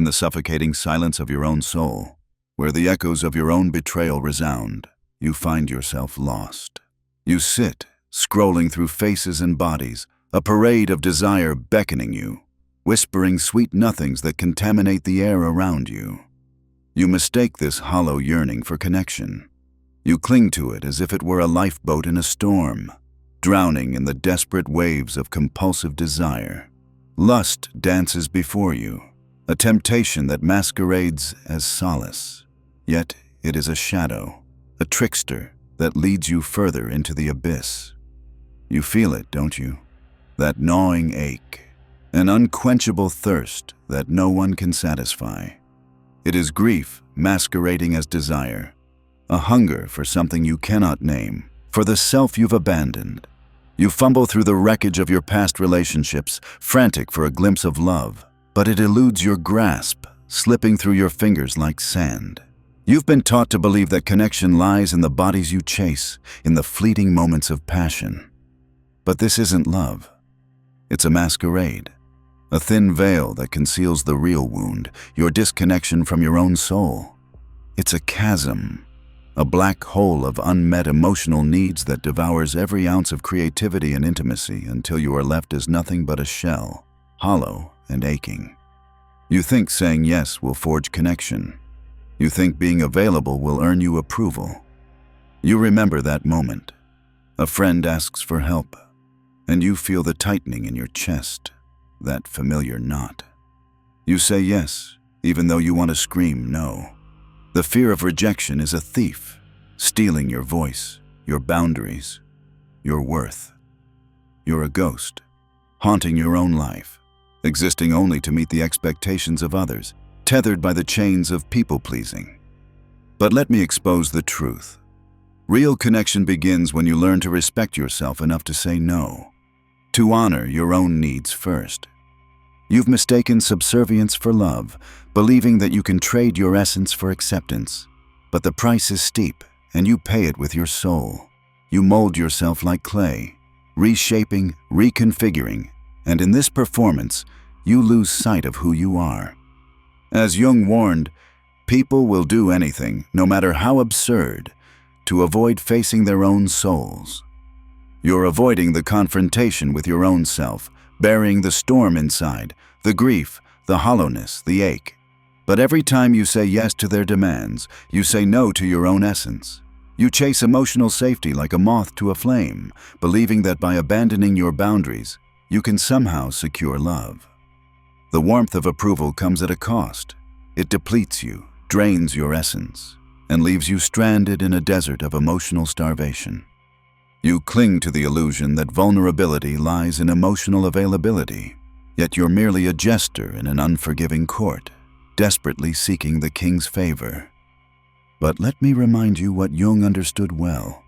in the suffocating silence of your own soul, where the echoes of your own betrayal resound, you find yourself lost. You sit, scrolling through faces and bodies, a parade of desire beckoning you, whispering sweet nothings that contaminate the air around you. You mistake this hollow yearning for connection. You cling to it as if it were a lifeboat in a storm, drowning in the desperate waves of compulsive desire. Lust dances before you, a temptation that masquerades as solace. Yet it is a shadow, a trickster that leads you further into the abyss. You feel it, don't you? That gnawing ache, an unquenchable thirst that no one can satisfy. It is grief masquerading as desire, a hunger for something you cannot name, for the self you've abandoned. You fumble through the wreckage of your past relationships, frantic for a glimpse of love, but it eludes your grasp, slipping through your fingers like sand. You've been taught to believe that connection lies in the bodies you chase, in the fleeting moments of passion. But this isn't love. It's a masquerade, a thin veil that conceals the real wound, your disconnection from your own soul. It's a chasm, a black hole of unmet emotional needs that devours every ounce of creativity and intimacy until you are left as nothing but a shell, hollow and aching. You think saying yes will forge connection. You think being available will earn you approval. You remember that moment. A friend asks for help, and you feel the tightening in your chest, that familiar knot. You say yes, even though you want to scream no. The fear of rejection is a thief, stealing your voice, your boundaries, your worth. You're a ghost, haunting your own life, existing only to meet the expectations of others, tethered by the chains of people-pleasing. But let me expose the truth. Real connection begins when you learn to respect yourself enough to say no, to honor your own needs first. You've mistaken subservience for love, believing that you can trade your essence for acceptance. But the price is steep, and you pay it with your soul. You mold yourself like clay, reshaping, reconfiguring, and in this performance, you lose sight of who you are. As Jung warned, people will do anything, no matter how absurd, to avoid facing their own souls. You're avoiding the confrontation with your own self, burying the storm inside, the grief, the hollowness, the ache. But every time you say yes to their demands, you say no to your own essence. You chase emotional safety like a moth to a flame, believing that by abandoning your boundaries, you can somehow secure love. The warmth of approval comes at a cost. It depletes you, drains your essence, and leaves you stranded in a desert of emotional starvation. You cling to the illusion that vulnerability lies in emotional availability, yet you're merely a jester in an unforgiving court, desperately seeking the king's favor. But let me remind you what Jung understood well.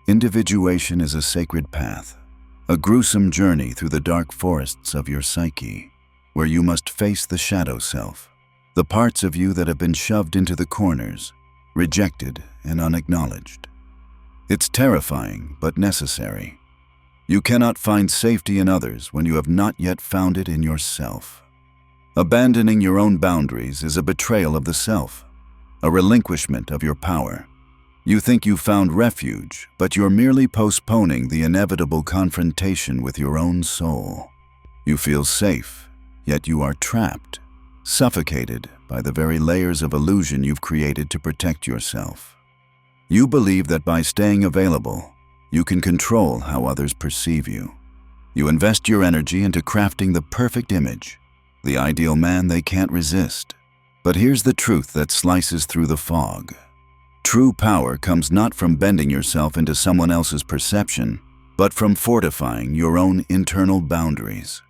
Individuation is a sacred path, a gruesome journey through the dark forests of your psyche, where you must face the shadow self, the parts of you that have been shoved into the corners, rejected and unacknowledged. It's terrifying, but necessary. You cannot find safety in others when you have not yet found it in yourself. Abandoning your own boundaries is a betrayal of the self, a relinquishment of your power. You think you've found refuge, but you're merely postponing the inevitable confrontation with your own soul. You feel safe, yet you are trapped, suffocated by the very layers of illusion you've created to protect yourself. You believe that by staying available, you can control how others perceive you. You invest your energy into crafting the perfect image, the ideal man they can't resist. But here's the truth that slices through the fog. True power comes not from bending yourself into someone else's perception, but from fortifying your own internal boundaries.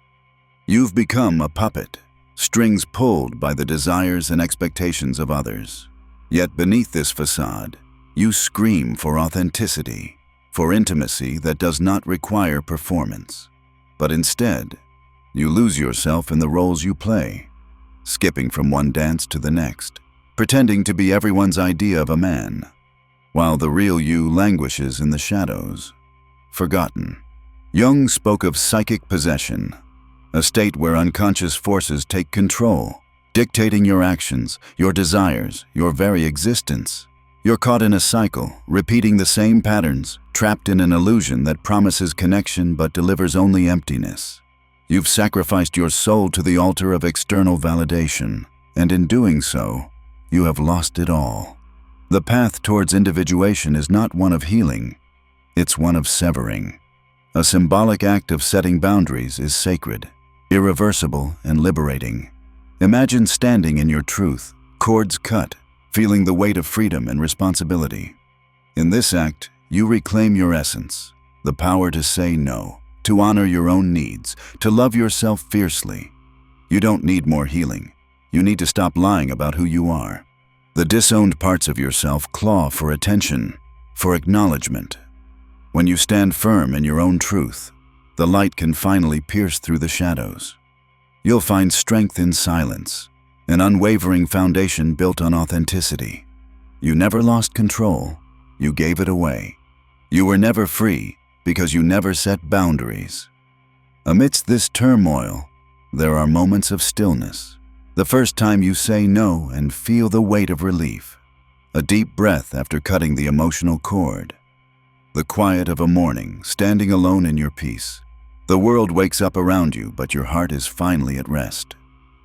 You've become a puppet, strings pulled by the desires and expectations of others. Yet beneath this facade, you scream for authenticity, for intimacy that does not require performance. But instead, you lose yourself in the roles you play, skipping from one dance to the next, pretending to be everyone's idea of a man, while the real you languishes in the shadows, forgotten. Jung spoke of psychic possession, a state where unconscious forces take control, dictating your actions, your desires, your very existence. You're caught in a cycle, repeating the same patterns, trapped in an illusion that promises connection but delivers only emptiness. You've sacrificed your soul to the altar of external validation, and in doing so, you have lost it all. The path towards individuation is not one of healing, it's one of severing. A symbolic act of setting boundaries is sacred, irreversible, and liberating. Imagine standing in your truth, cords cut, feeling the weight of freedom and responsibility. In this act, you reclaim your essence, the power to say no, to honor your own needs, to love yourself fiercely. You don't need more healing. You need to stop lying about who you are. The disowned parts of yourself claw for attention, for acknowledgement. When you stand firm in your own truth, the light can finally pierce through the shadows. You'll find strength in silence, an unwavering foundation built on authenticity. You never lost control, you gave it away. You were never free because you never set boundaries. Amidst this turmoil, there are moments of stillness. The first time you say no and feel the weight of relief. A deep breath after cutting the emotional cord. The quiet of a morning, standing alone in your peace. The world wakes up around you, but your heart is finally at rest.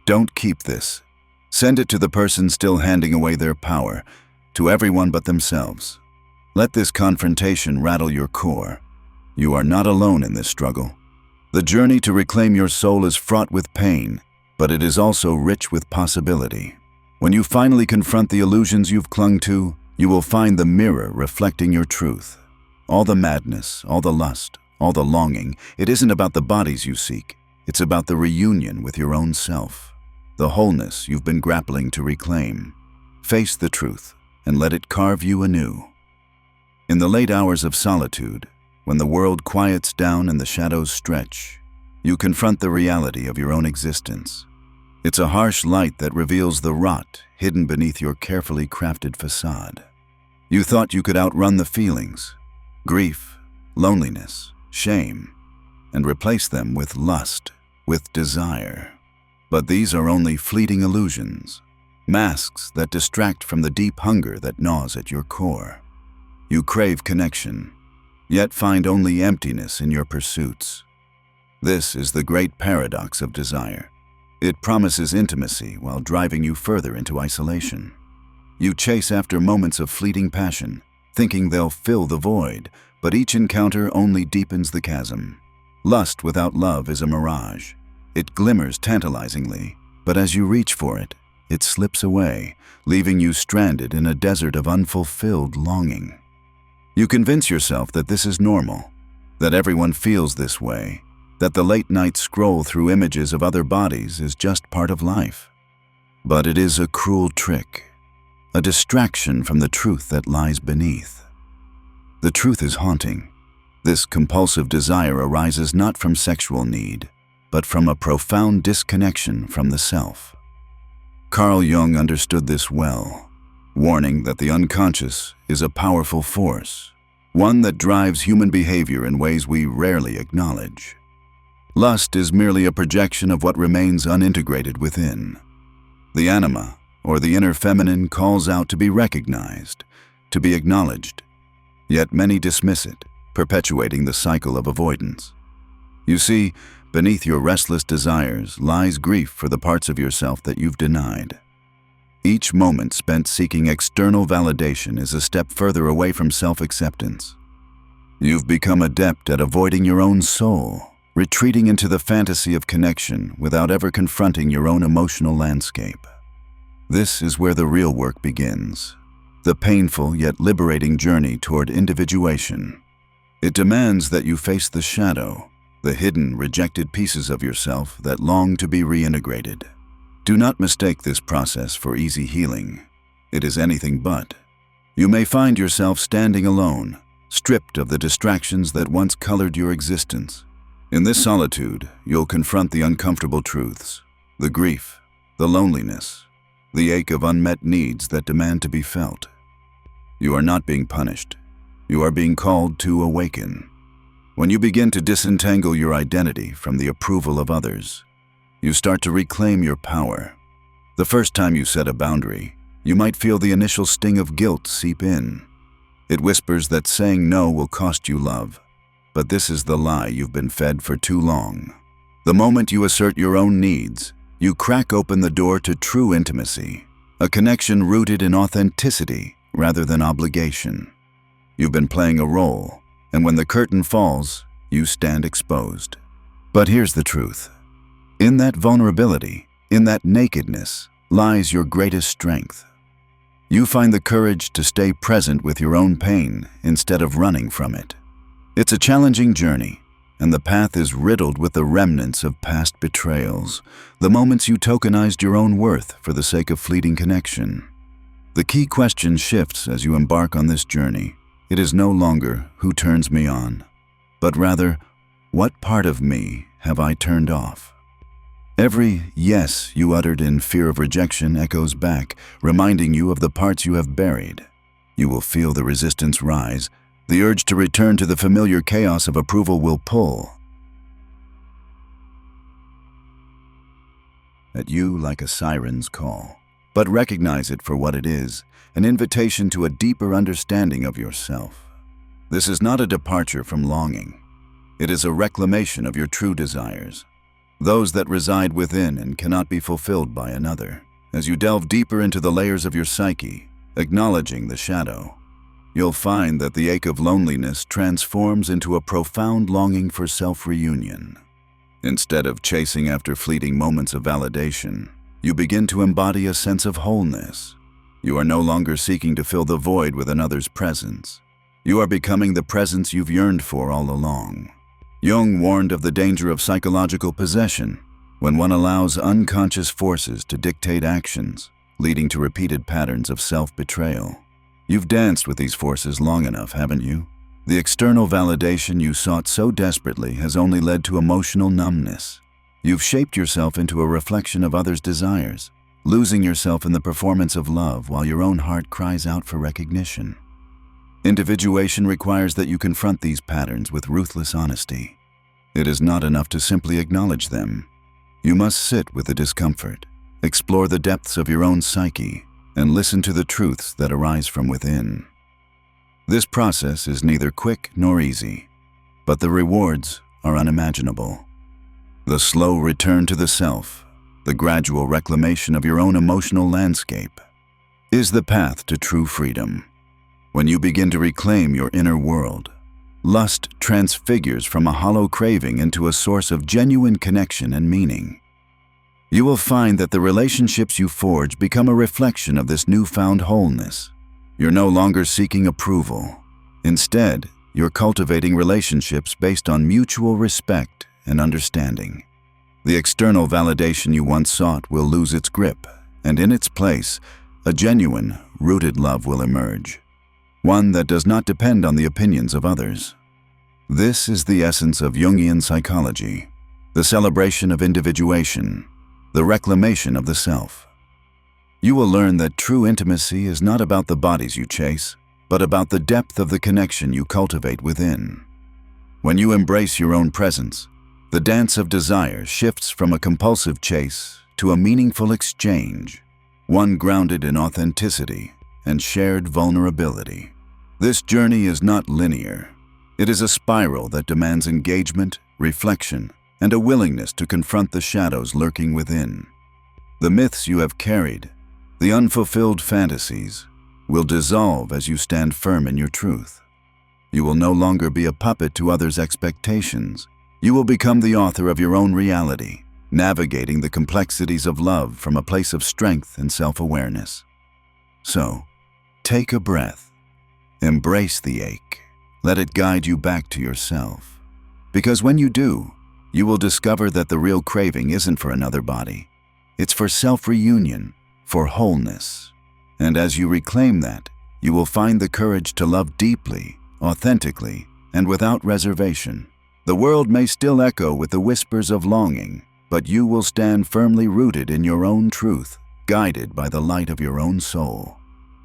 Don't keep this. Send it to the person still handing away their power, to everyone but themselves. Let this confrontation rattle your core. You are not alone in this struggle. The journey to reclaim your soul is fraught with pain, but it is also rich with possibility. When you finally confront the illusions you've clung to, you will find the mirror reflecting your truth. All the madness, all the lust, all the longing, it isn't about the bodies you seek. It's about the reunion with your own self, the wholeness you've been grappling to reclaim. Face the truth and let it carve you anew. In the late hours of solitude, when the world quiets down and the shadows stretch, you confront the reality of your own existence. It's a harsh light that reveals the rot hidden beneath your carefully crafted facade. You thought you could outrun the feelings, grief, loneliness, shame, and replace them with lust, with desire. But these are only fleeting illusions, masks that distract from the deep hunger that gnaws at your core. You crave connection, yet find only emptiness in your pursuits. This is the great paradox of desire. It promises intimacy while driving you further into isolation. You chase after moments of fleeting passion, thinking they'll fill the void, but each encounter only deepens the chasm. Lust without love is a mirage. It glimmers tantalizingly, but as you reach for it, it slips away, leaving you stranded in a desert of unfulfilled longing. You convince yourself that this is normal, that everyone feels this way, that the late-night scroll through images of other bodies is just part of life. But it is a cruel trick, a distraction from the truth that lies beneath. The truth is haunting. This compulsive desire arises not from sexual need, but from a profound disconnection from the self. Carl Jung understood this well, warning that the unconscious is a powerful force, one that drives human behavior in ways we rarely acknowledge. Lust is merely a projection of what remains unintegrated within. The anima, or the inner feminine, calls out to be recognized, to be acknowledged. Yet many dismiss it, perpetuating the cycle of avoidance. You see, beneath your restless desires lies grief for the parts of yourself that you've denied. Each moment spent seeking external validation is a step further away from self-acceptance. You've become adept at avoiding your own soul, retreating into the fantasy of connection without ever confronting your own emotional landscape. This is where the real work begins, the painful yet liberating journey toward individuation. It demands that you face the shadow, the hidden, rejected pieces of yourself that long to be reintegrated. Do not mistake this process for easy healing. It is anything but. You may find yourself standing alone, stripped of the distractions that once colored your existence. In this solitude, you'll confront the uncomfortable truths, the grief, the loneliness, the ache of unmet needs that demand to be felt. You are not being punished. You are being called to awaken. When you begin to disentangle your identity from the approval of others, you start to reclaim your power. The first time you set a boundary, you might feel the initial sting of guilt seep in. It whispers that saying no will cost you love, but this is the lie you've been fed for too long. The moment you assert your own needs, you crack open the door to true intimacy, a connection rooted in authenticity rather than obligation. You've been playing a role, and when the curtain falls, you stand exposed. But here's the truth. In that vulnerability, in that nakedness, lies your greatest strength. You find the courage to stay present with your own pain instead of running from it. It's a challenging journey, and the path is riddled with the remnants of past betrayals, the moments you tokenized your own worth for the sake of fleeting connection. The key question shifts as you embark on this journey. It is no longer who turns me on, but rather, what part of me have I turned off? Every yes you uttered in fear of rejection echoes back, reminding you of the parts you have buried. You will feel the resistance rise. The urge to return to the familiar chaos of approval will pull at you like a siren's call. But recognize it for what it is, an invitation to a deeper understanding of yourself. This is not a departure from longing. It is a reclamation of your true desires, those that reside within and cannot be fulfilled by another. As you delve deeper into the layers of your psyche, acknowledging the shadow, you'll find that the ache of loneliness transforms into a profound longing for self-reunion. Instead of chasing after fleeting moments of validation, you begin to embody a sense of wholeness. You are no longer seeking to fill the void with another's presence. You are becoming the presence you've yearned for all along. Jung warned of the danger of psychological possession, when one allows unconscious forces to dictate actions, leading to repeated patterns of self-betrayal. You've danced with these forces long enough, haven't you? The external validation you sought so desperately has only led to emotional numbness. You've shaped yourself into a reflection of others' desires, losing yourself in the performance of love while your own heart cries out for recognition. Individuation requires that you confront these patterns with ruthless honesty. It is not enough to simply acknowledge them. You must sit with the discomfort, explore the depths of your own psyche, and listen to the truths that arise from within. This process is neither quick nor easy, but the rewards are unimaginable. The slow return to the self, the gradual reclamation of your own emotional landscape, is the path to true freedom. When you begin to reclaim your inner world, lust transfigures from a hollow craving into a source of genuine connection and meaning. You will find that the relationships you forge become a reflection of this newfound wholeness. You're no longer seeking approval. Instead, you're cultivating relationships based on mutual respect and understanding. The external validation you once sought will lose its grip, and in its place, a genuine, rooted love will emerge. One that does not depend on the opinions of others. This is the essence of Jungian psychology, the celebration of individuation, the reclamation of the self. You will learn that true intimacy is not about the bodies you chase, but about the depth of the connection you cultivate within. When you embrace your own presence, the dance of desire shifts from a compulsive chase to a meaningful exchange, one grounded in authenticity and shared vulnerability. This journey is not linear. It is a spiral that demands engagement, reflection, and a willingness to confront the shadows lurking within. The myths you have carried, the unfulfilled fantasies, will dissolve as you stand firm in your truth. You will no longer be a puppet to others' expectations. You will become the author of your own reality, navigating the complexities of love from a place of strength and self-awareness. So, take a breath. Embrace the ache. Let it guide you back to yourself. Because when you do, you will discover that the real craving isn't for another body. It's for self-reunion, for wholeness. And as you reclaim that, you will find the courage to love deeply, authentically, and without reservation. The world may still echo with the whispers of longing, but you will stand firmly rooted in your own truth, guided by the light of your own soul.